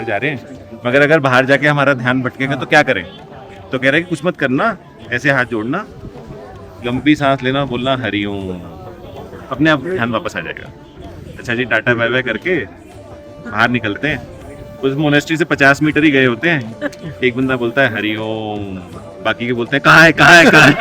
जा रहे हैं, मगर अगर बाहर जाके हमारा ध्यान भटकेगा तो क्या करें? तो कह रहे हैं कि कुछ मत करना, ऐसे हाथ जोड़ना, लंबी सांस लेना, बोलना हरिओम, अपने आप ध्यान वापस आ जाएगा। अच्छा जी, टाटा बाय बाय करके बाहर निकलते हैं। उस मोनेस्ट्री से 50 मीटर ही गए होते हैं। एक बंदा बोलता है हरिओम, बाकी के बोलते हैं कहाँ है कहाँ है कहाँ है।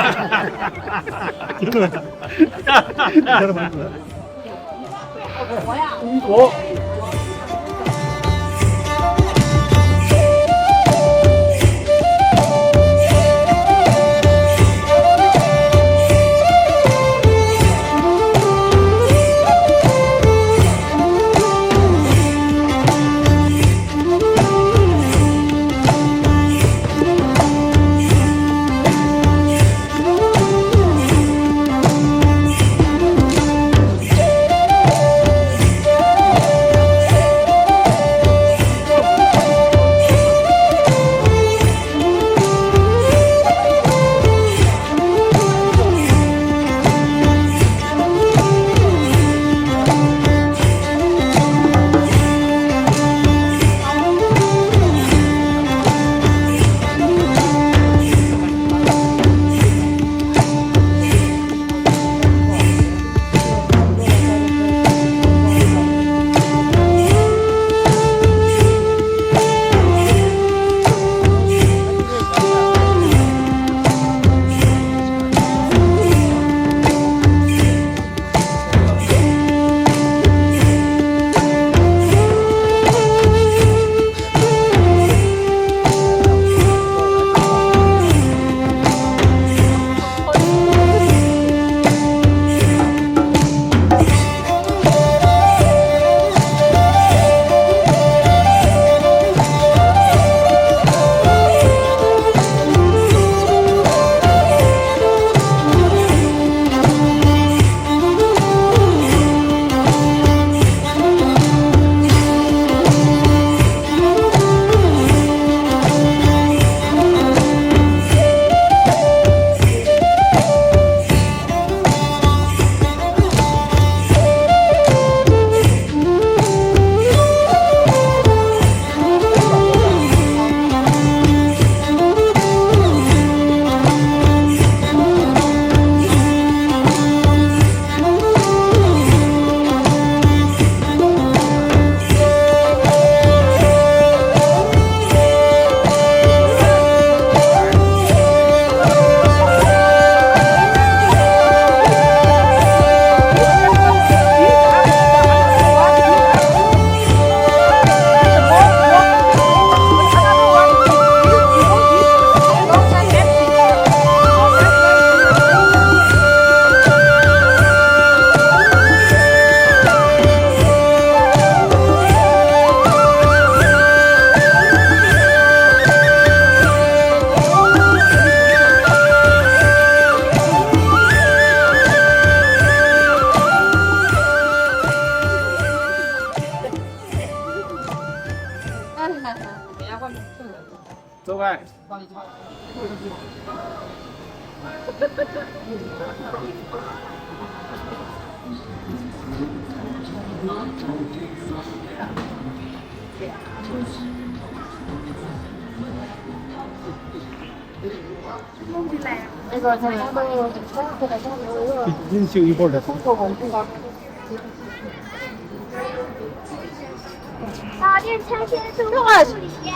大店拆迁住户里面。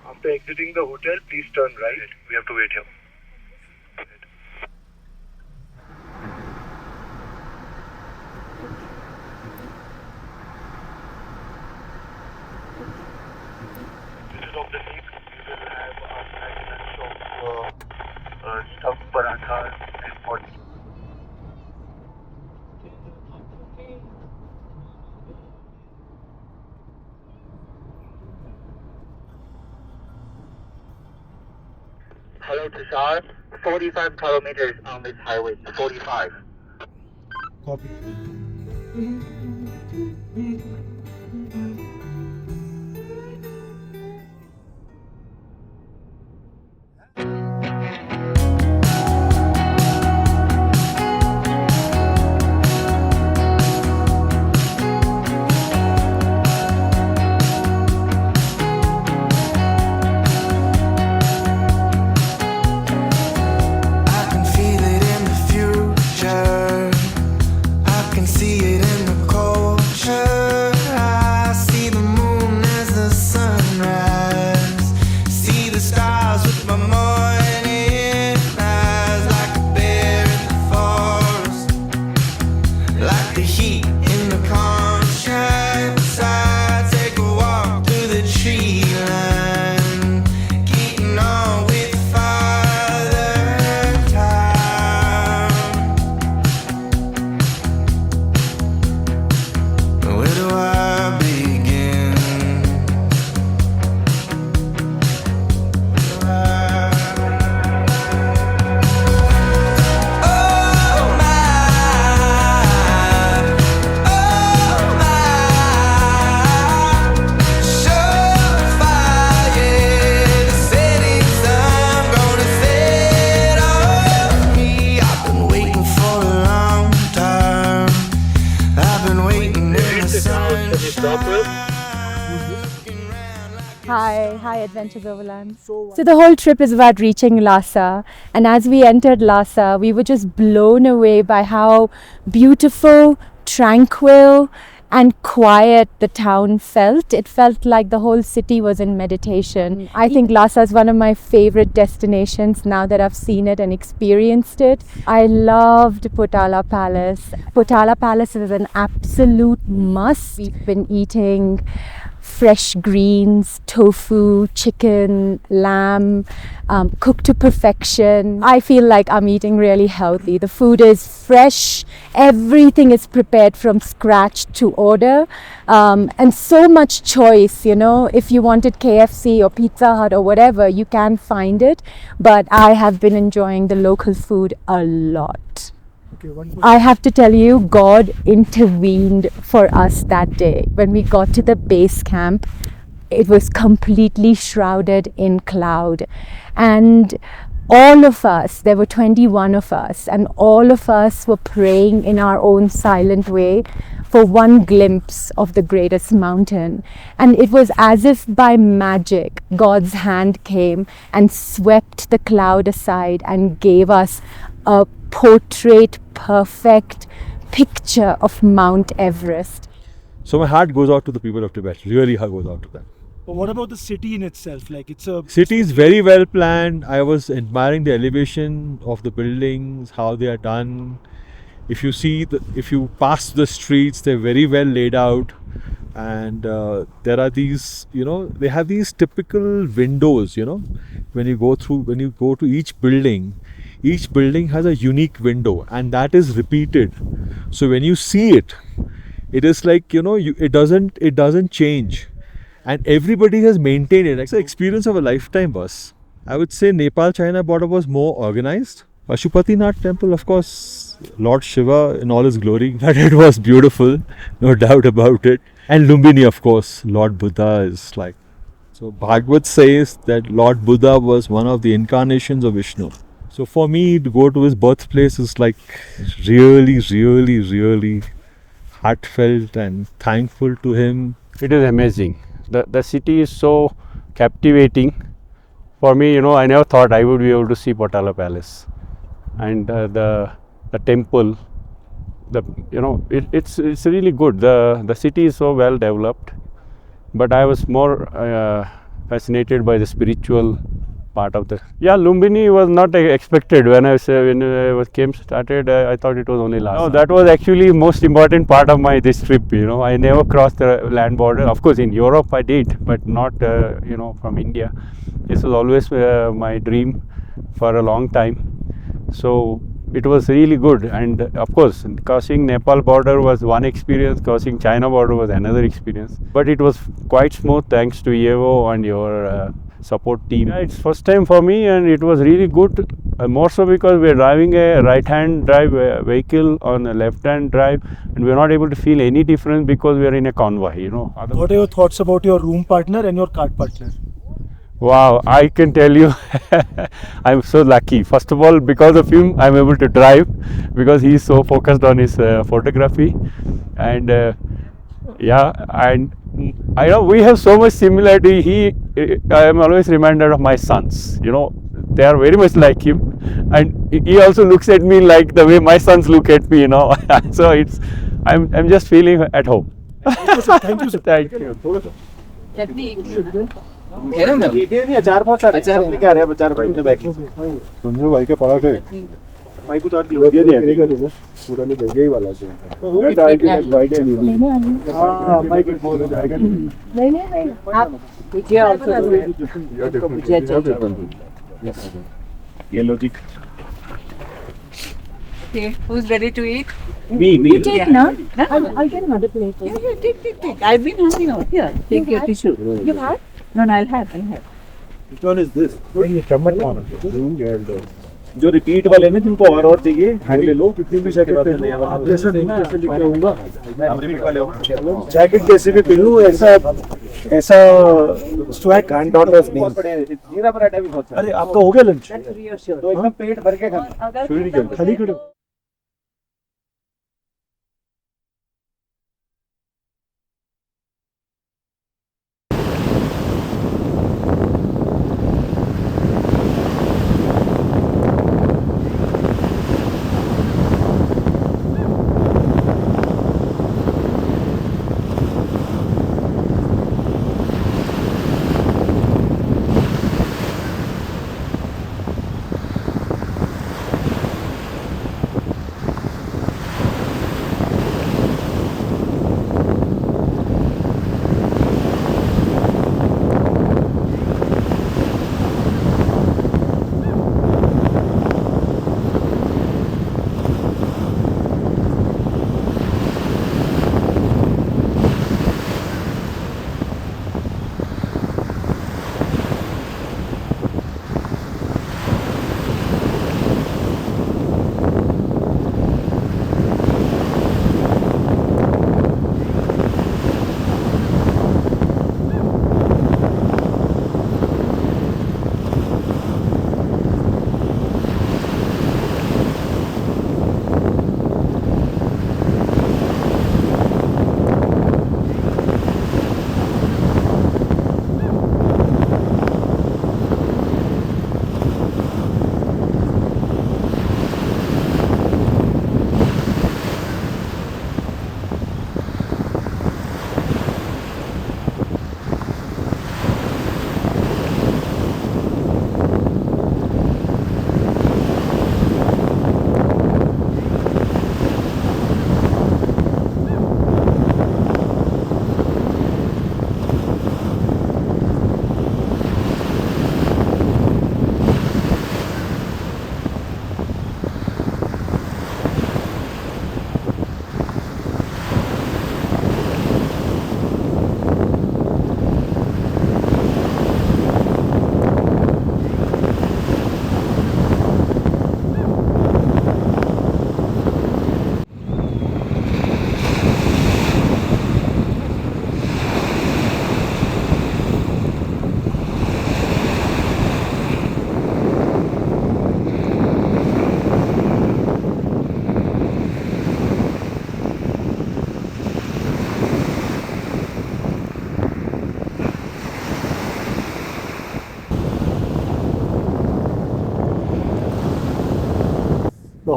After exiting the hotel, please turn right. We have to wait here. Instead of the lake, we will have a nice lunch of stuffed parathas and hot. Hello to Shah. 45 kilometers on this highway. 45. Copy. I can feel it in the future. I can see it in the culture. I see the moon as the sunrise. See the stars with my morning eyes. Like a bear in the forest. Like the heat in the conscience. I take a walk through the tree line. Getting on with Father Time. Where do I begin? Oh my, surefire, the setting sun gonna set on me. I've been waiting for a long time. I've been waiting in the sunshine. Hi Adventures Overland. So the whole trip is about reaching Lhasa, and as we entered Lhasa, we were just blown away by how beautiful, tranquil, and quiet the town felt. It felt like the whole city was in meditation. I think Lhasa is one of my favorite destinations now that I've seen it and experienced it. I loved Potala Palace. Potala Palace is an absolute must. We've been eating fresh greens, tofu, chicken, lamb, cooked to perfection. I feel like I'm eating really healthy. The food is fresh, everything is prepared from scratch to order, and so much choice, you know. If you wanted KFC or Pizza Hut or whatever, you can find it, but I have been enjoying the local food a lot. I have to tell you, God intervened for us that day. When we got to the base camp, it was completely shrouded in cloud. And all of us, there were 21 of us, and all of us were praying in our own silent way for one glimpse of the greatest mountain. And it was as if by magic, God's hand came and swept the cloud aside and gave us a portrait perfect picture of Mount Everest. So my heart goes out to the people of Tibet. Really goes out to them. But what about the city in itself? Like it's a City is very well planned. I was admiring the elevation of the buildings, how they are done. If you pass the streets, they're very well laid out, and there are these, they have these typical windows. When you go to each building has a unique window, and that is repeated. So when you see it, it is like it doesn't change, and everybody has maintained it. It's the experience of a lifetime, boss. I would say Nepal-China border was more organized. Pashupatinath temple, of course, Lord Shiva in all his glory, but it was beautiful, no doubt about it. And Lumbini, of course, Lord Buddha is like. So Bhagavad says that Lord Buddha was one of the incarnations of Vishnu. So for me to go to his birthplace is like really, really, really heartfelt and thankful to him. It is amazing. The city is so captivating. For me, I never thought I would be able to see Potala Palace. And the temple, it's really good. The city is so well developed, but I was more fascinated by the spiritual part of the. Yeah, Lumbini was not expected when I started. I thought it was only Lhasa. No, that was actually most important part of this trip. I never crossed the land border. Of course, in Europe I did, but not from India. This was always my dream for a long time. So it was really good, and of course crossing Nepal border was one experience, crossing China border was another experience, but it was quite smooth thanks to Evo and your support team. Yeah, it's first time for me, and it was really good, more so because we're driving a right hand drive vehicle on a left hand drive, and we're not able to feel any difference because we're in a convoy. What are your thoughts about your room partner and your cart partner? Wow, I can tell you, I'm so lucky. First of all, because of him, I'm able to drive, because he's so focused on his photography, and and I know we have so much similarity. I am always reminded of my sons. They are very much like him, and he also looks at me like the way my sons look at me. So I'm just feeling at home. Thank you, sir. Thank you. Sanju भाई के पराठे भाई को चाट दिया पूरा नहीं गए ही वाला से हां माइक बोल जाएगा नहीं आप ये logic Okay, who's ready to eat? me you take now. I'll get another plate. Yeah, take. I've been having out here. Take your tissue. You have? No, I'll have. which one is this ये चम्मच कौन जो repeat वाले में जिनको और चाहिए वो ले लो कितनी भी जैकेट पहन ले आप जैसा नहीं कैसे लिख आऊंगा आप रिपीट वाले हो जैकेट कैसे भी पहन लूं ऐसा swag can't not us name जीरा पराठा भी बहुत अरे आपका हो गया लंच तो एकदम पेट भर के खाना शुरू नहीं किया खाली खड़े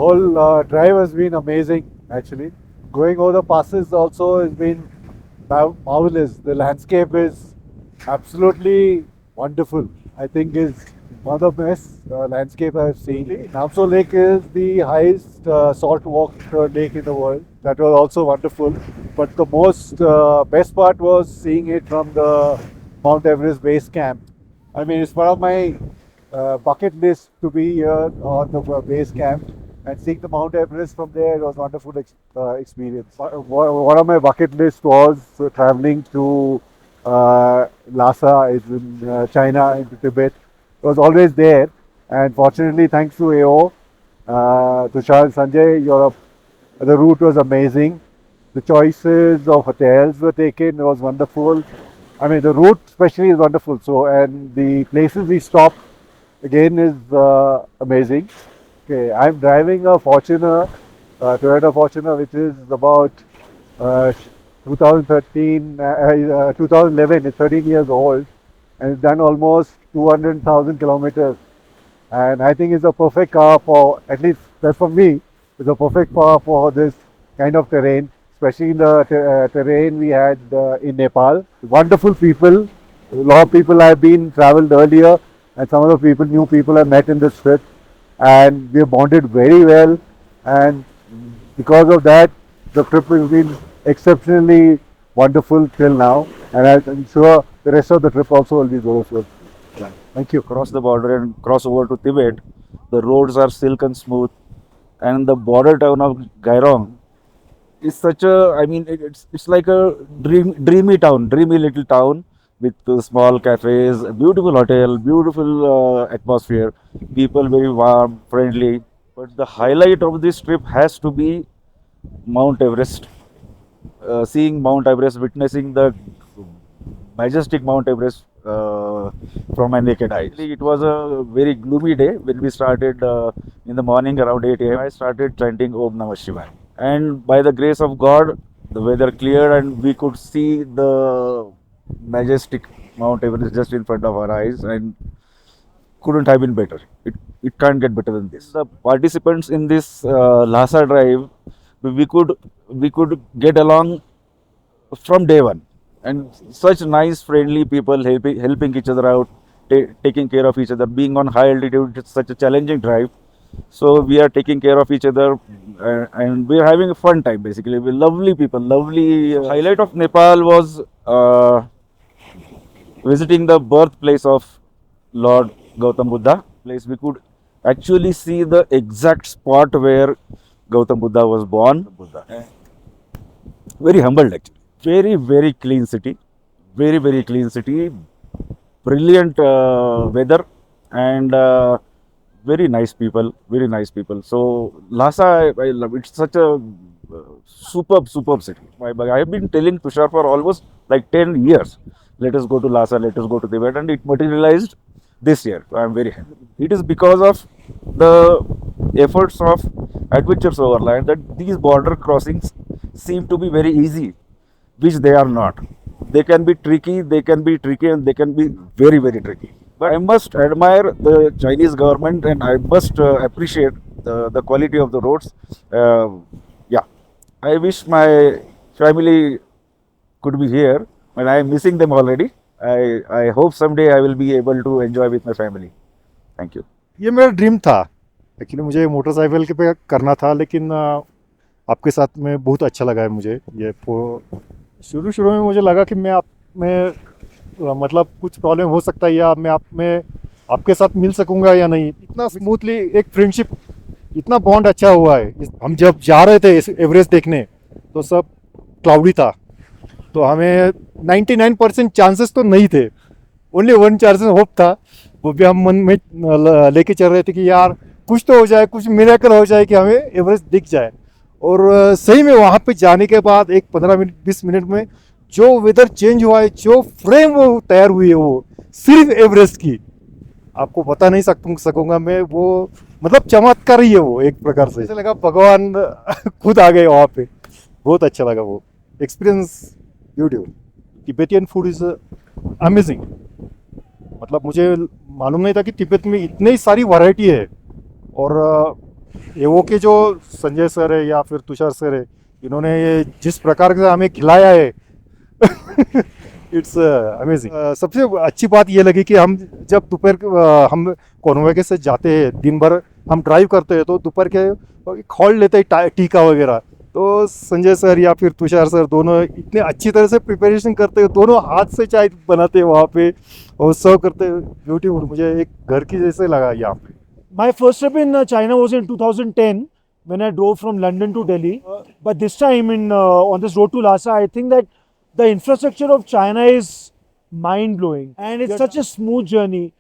whole drive has been amazing, actually. Going over the passes also has been marvelous. The landscape is absolutely wonderful. I think is one of the best landscape I've seen. Namtso Lake is the highest salt water lake in the world. That was also wonderful. But the most best part was seeing it from the Mount Everest base camp. I mean, it's one of my bucket list to be here on the base camp and seeing the Mount Everest from there. It was a wonderful experience. One of my bucket list was traveling to Lhasa, is in China, into Tibet. It was always there, and fortunately, thanks to AO, Tushar and Sanjay, the route was amazing. The choices of hotels were taken. It was wonderful. I mean, the route especially is wonderful. So, and the places we stopped again is amazing. Okay, I'm driving a Fortuner, Toyota Fortuner, which is about 2011. It's 13 years old, and it's done almost 200,000 kilometers. And I think it's a perfect car for, at least that's for me, it's a perfect car for this kind of terrain, especially the terrain we had in Nepal. Wonderful people. A lot of people have been traveled earlier, and some of the people, new people I met in this trip, and we have bonded very well. And because of that, the trip has been exceptionally wonderful till now, and I'm sure the rest of the trip also will be wonderful. Thank you. Cross the border and cross over to Tibet, the roads are silk and smooth, and the border town of Gairong is such a, I mean, it's like a dreamy town, dreamy little town with small cafes, a beautiful hotel, beautiful atmosphere, people very warm, friendly. But the highlight of this trip has to be Mount Everest. Seeing Mount Everest, witnessing the majestic Mount Everest from my naked eye. It was a very gloomy day when we started in the morning around 8 a.m. I started chanting Om Namah Shivaya. And by the grace of God, the weather cleared and we could see the majestic Mount Everest just in front of our eyes, and couldn't have been better. It can't get better than this. The participants in this Lhasa drive, we could get along from day one, and such nice friendly people helping each other out, taking care of each other. Being on high altitude, it's such a challenging drive, so we are taking care of each other, and we are having a fun time basically with lovely people. Lovely highlight of Nepal was visiting the birthplace of Lord Gautam Buddha. Place we could actually see the exact spot where Gautam Buddha was born. Very humbled actually. Very clean city. Very clean city. Brilliant weather and very nice people. Very nice people. So Lhasa, I love it. It's such a superb city. I have been telling Tushar for almost like 10 years. Let us go to Lhasa, let us go to Tibet, and it materialized this year. I am very happy. It is because of the efforts of Adventures Overland that these border crossings seem to be very easy, which they are not. They can be tricky, and they can be very tricky. But I must admire the Chinese government, and I must appreciate the quality of the roads. Yeah, I wish my family could be here, and I am missing them already. I hope someday I will be able to enjoy with my family. Thank you. ये मेरा dream था actually, मुझे motorcycle के पे करना था, लेकिन आपके साथ में बहुत अच्छा लगा है मुझे ये। शुरू में मुझे लगा कि मैं मतलब कुछ प्रॉब्लम हो सकता है, या मैं आपके साथ मिल सकूंगा या नहीं। इतना स्मूथली एक फ्रेंडशिप, इतना बॉन्ड अच्छा हुआ है। हम जब जा रहे थे एवरेस्ट देखने तो सब क्लाउडी था, तो हमें 99% चांसेस तो नहीं थे, ओनली 1% होप था। वो भी हम मन में लेके चल रहे थे कि यार कुछ तो हो जाए, कुछ मिरेकल हो जाए कि हमें एवरेस्ट दिख जाए। और सही में वहाँ पे जाने के बाद एक 15-20 मिनट में जो वेदर चेंज हुआ है, जो फ्रेम वो तैयार हुई है, वो सिर्फ एवरेस्ट की, आपको बता नहीं सकूंगा मैं। वो मतलब चमत्कार ही है वो एक प्रकार से। ऐसा लगा भगवान खुद आ गए वहाँ पे। बहुत अच्छा लगा वो experience, beautiful. Tibetan food is amazing. मतलब मुझे मालूम नहीं था कि तिब्बत में इतनी सारी वैरायटी है, और ये वो कि जो संजय सर है या फिर तुषार सर है, इन्होंने ये जिस प्रकार से हमें खिलाया है इट्स अमेजिंग। सबसे अच्छी बात ये लगी कि हम जब दोपहर हम कॉन्वॉय के साथ जाते हैं, दिन भर हम ड्राइव करते हैं, तो दोपहर के हॉल्ट लेते हैं टीका वगैरह, तो संजय सर या फिर तुषार सर दोनों इतने अच्छी तरह से प्रिपरेशन करते हैं, दोनों हाथ से चाय बनाते हैं वहाँ पे और सर्व करते हैं। ब्यूटीफुल, मुझे एक घर की जैसे लगा यहाँ पे। My first trip in China was in 2010 when I drove from London to Delhi. But this time on this road to Lhasa, I think that the infrastructure of China is mind-blowing. And it's such a smooth journey.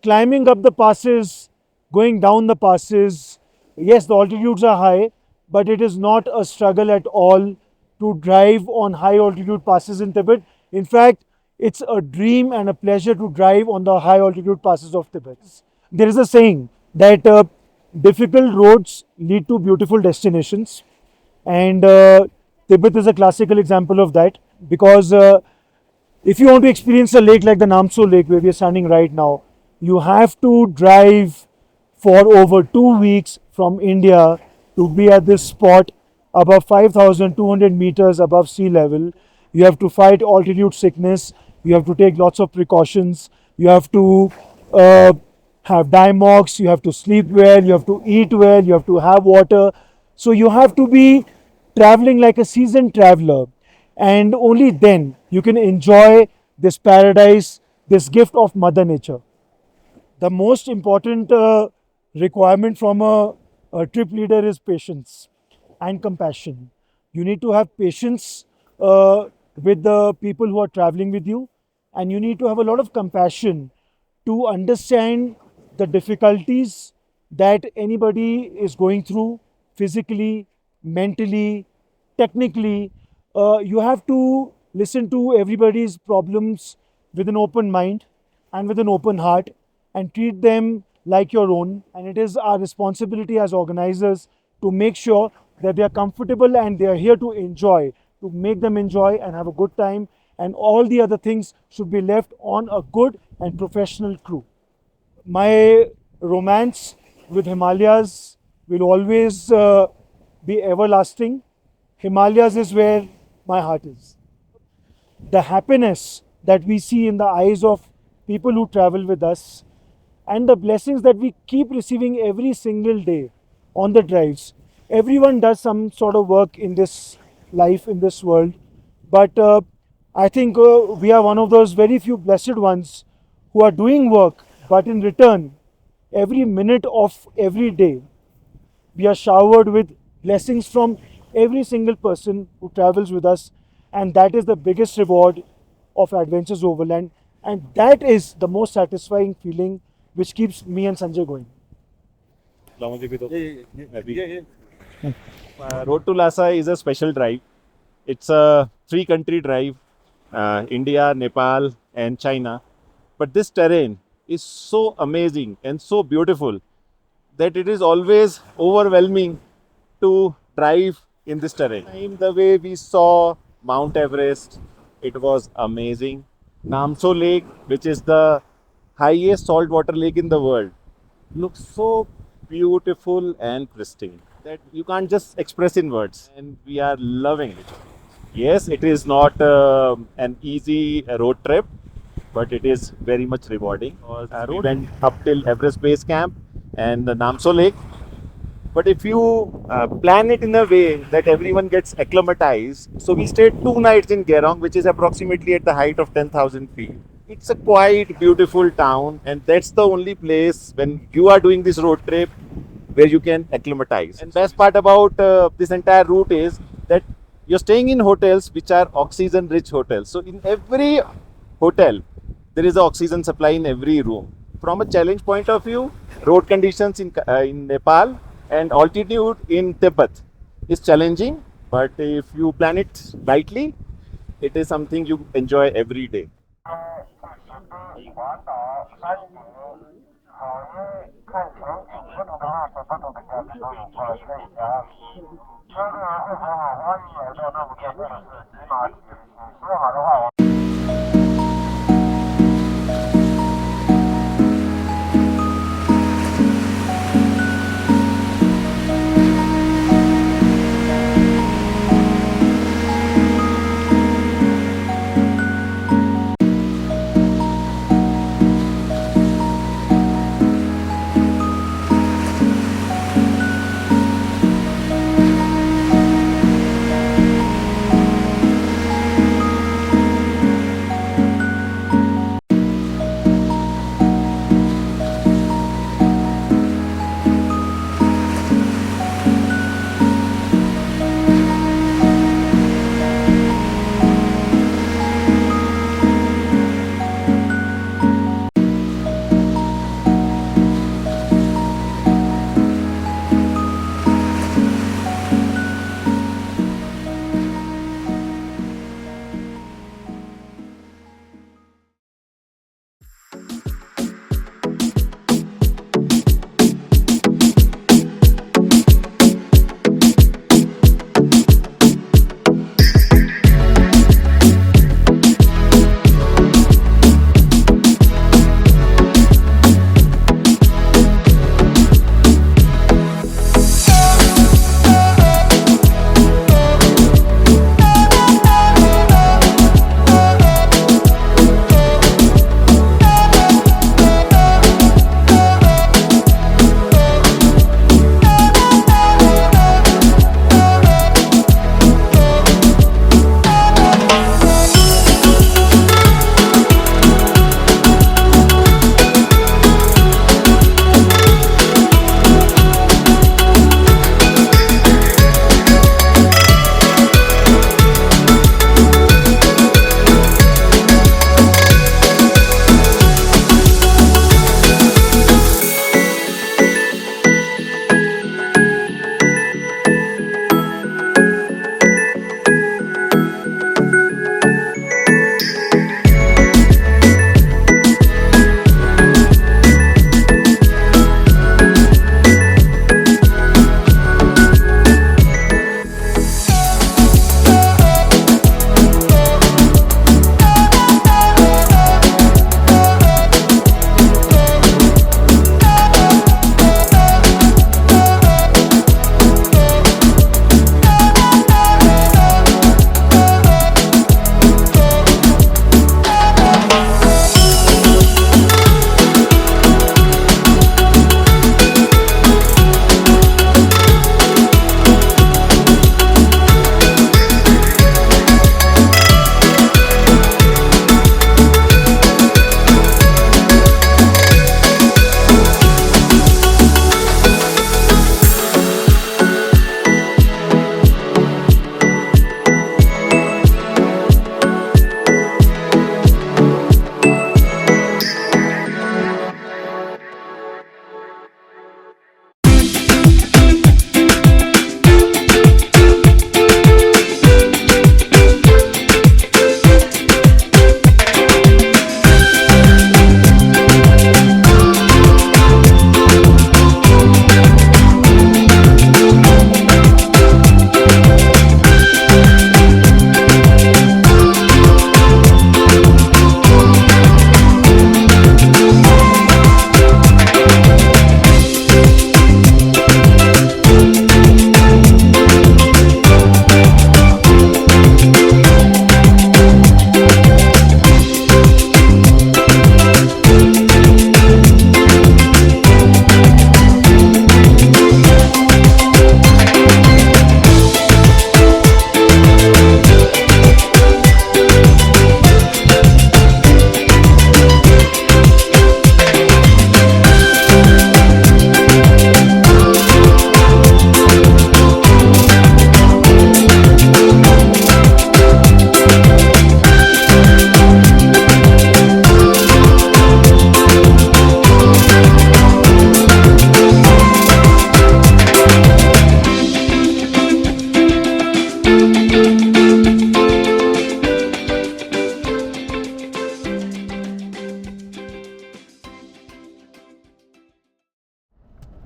Climbing up the passes, going down the passes. Yes, the altitudes are high, but it is not a struggle at all to drive on high altitude passes in Tibet. In fact, it's a dream and a pleasure to drive on the high altitude passes of Tibet. There is a saying that difficult roads lead to beautiful destinations, and Tibet is a classical example of that, because if you want to experience a lake like the Namtso Lake where we are standing right now, you have to drive for over 2 weeks from India to be at this spot above 5,200 meters above sea level. You have to fight altitude sickness, you have to take lots of precautions, you have to have dimox, you have to sleep well, you have to eat well, you have to have water. So you have to be traveling like a seasoned traveler, and only then you can enjoy this paradise, this gift of Mother Nature. The most important requirement from a trip leader is patience and compassion. You need to have patience with the people who are traveling with you, and you need to have a lot of compassion to understand the difficulties that anybody is going through physically, mentally, technically. You have to listen to everybody's problems with an open mind and with an open heart and treat them like your own. And it is our responsibility as organizers to make sure that they are comfortable and they are here to enjoy, to make them enjoy and have a good time. And all the other things should be left on a good and professional crew. My romance with Himalayas will always be everlasting. Himalayas is where my heart is. The happiness that we see in the eyes of people who travel with us, and the blessings that we keep receiving every single day on the drives. Everyone does some sort of work in this life, in this world, but I think we are one of those very few blessed ones who are doing work, but in return, every minute of every day, we are showered with blessings from every single person who travels with us, and that is the biggest reward of Adventures Overland, and that is the most satisfying feeling which keeps me and Sanjay going. Road to Lhasa is a special drive. It's a 3-country drive, India, Nepal and China. But this terrain is so amazing and so beautiful that it is always overwhelming to drive in this terrain. The way we saw Mount Everest, it was amazing. Namtso Lake, which is the highest saltwater lake in the world, looks so beautiful and pristine that you can't just express in words, and we are loving it. Yes, it is not an easy road trip, but it is very much rewarding. We went up till Everest Base Camp and the Namtso Lake. But if you plan it in a way that everyone gets acclimatized, so we stayed 2 nights in Gerong, which is approximately at the height of 10,000 feet. It's a quite beautiful town, and that's the only place when you are doing this road trip where you can acclimatize. And best part about this entire route is that you're staying in hotels which are oxygen rich hotels. So in every hotel, there is an oxygen supply in every room. From a challenge point of view, road conditions in Nepal and altitude in Tibet is challenging, but if you plan it rightly, it is something you enjoy every day.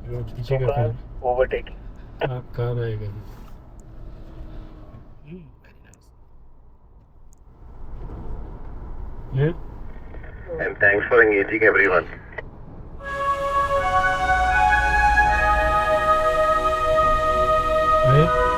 पीछे का car overtaking. Car आएगा ये And thanks for engaging everyone. ये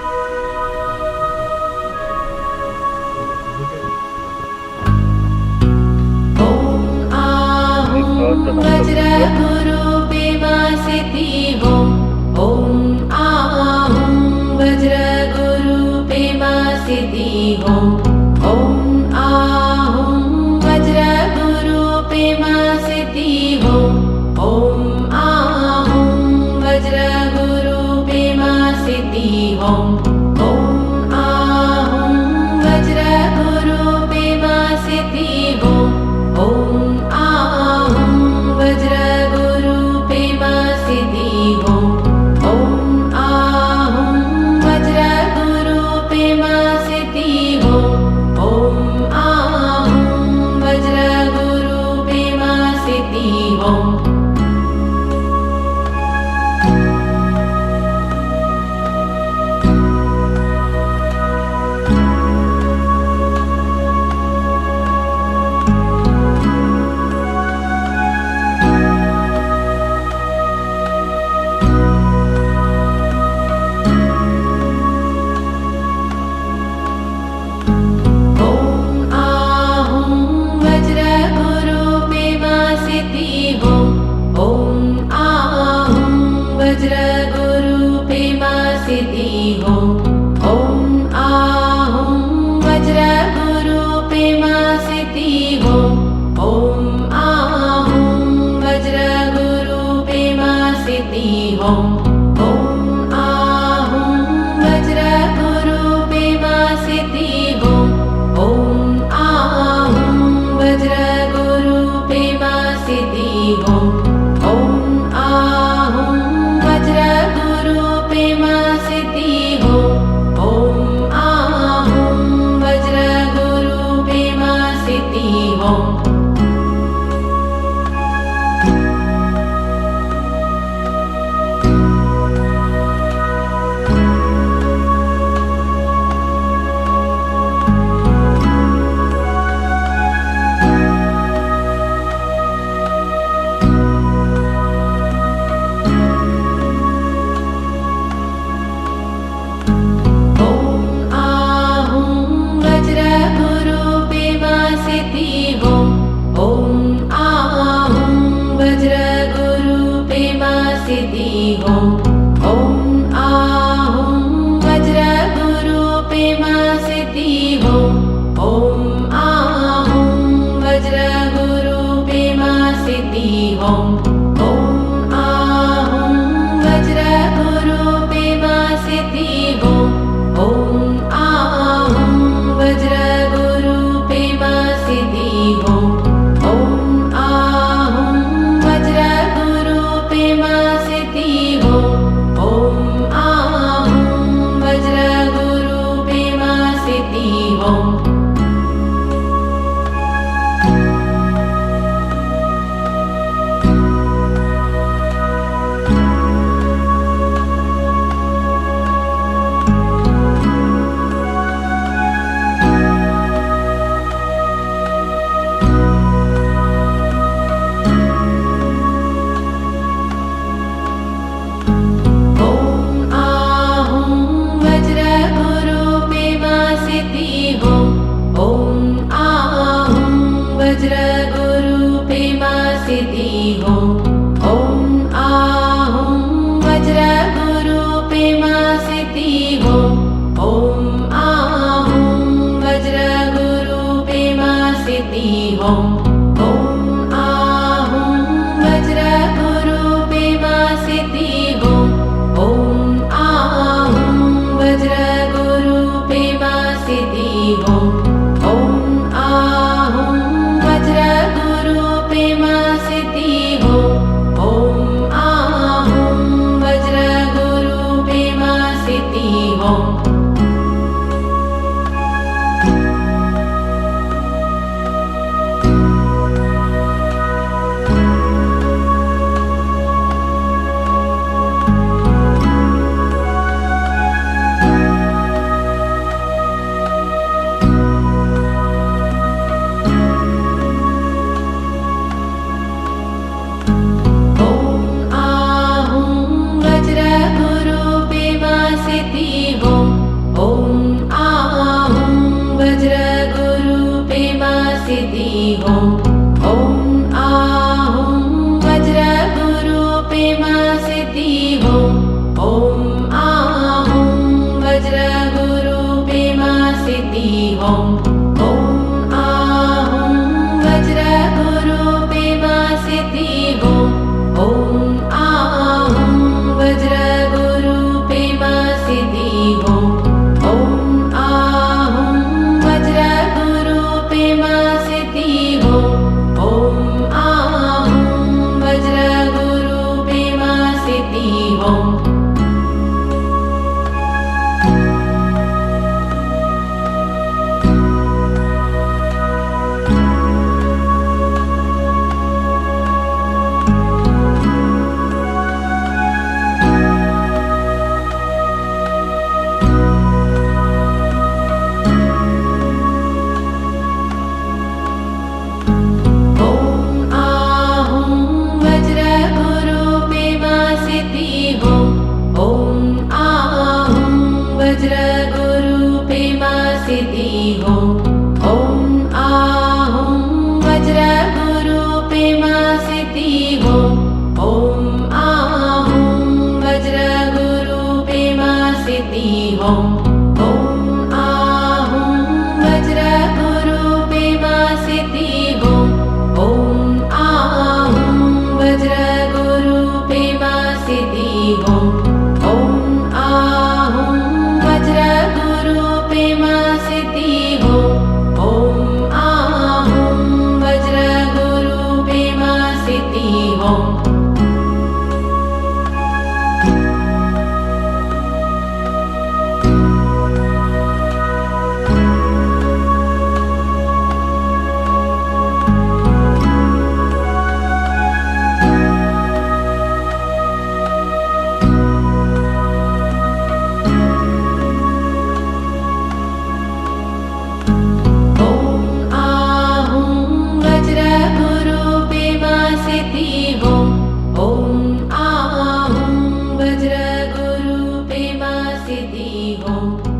Om Ahum Vajra Guru Pema Siddhi Ho सिद्धि हो।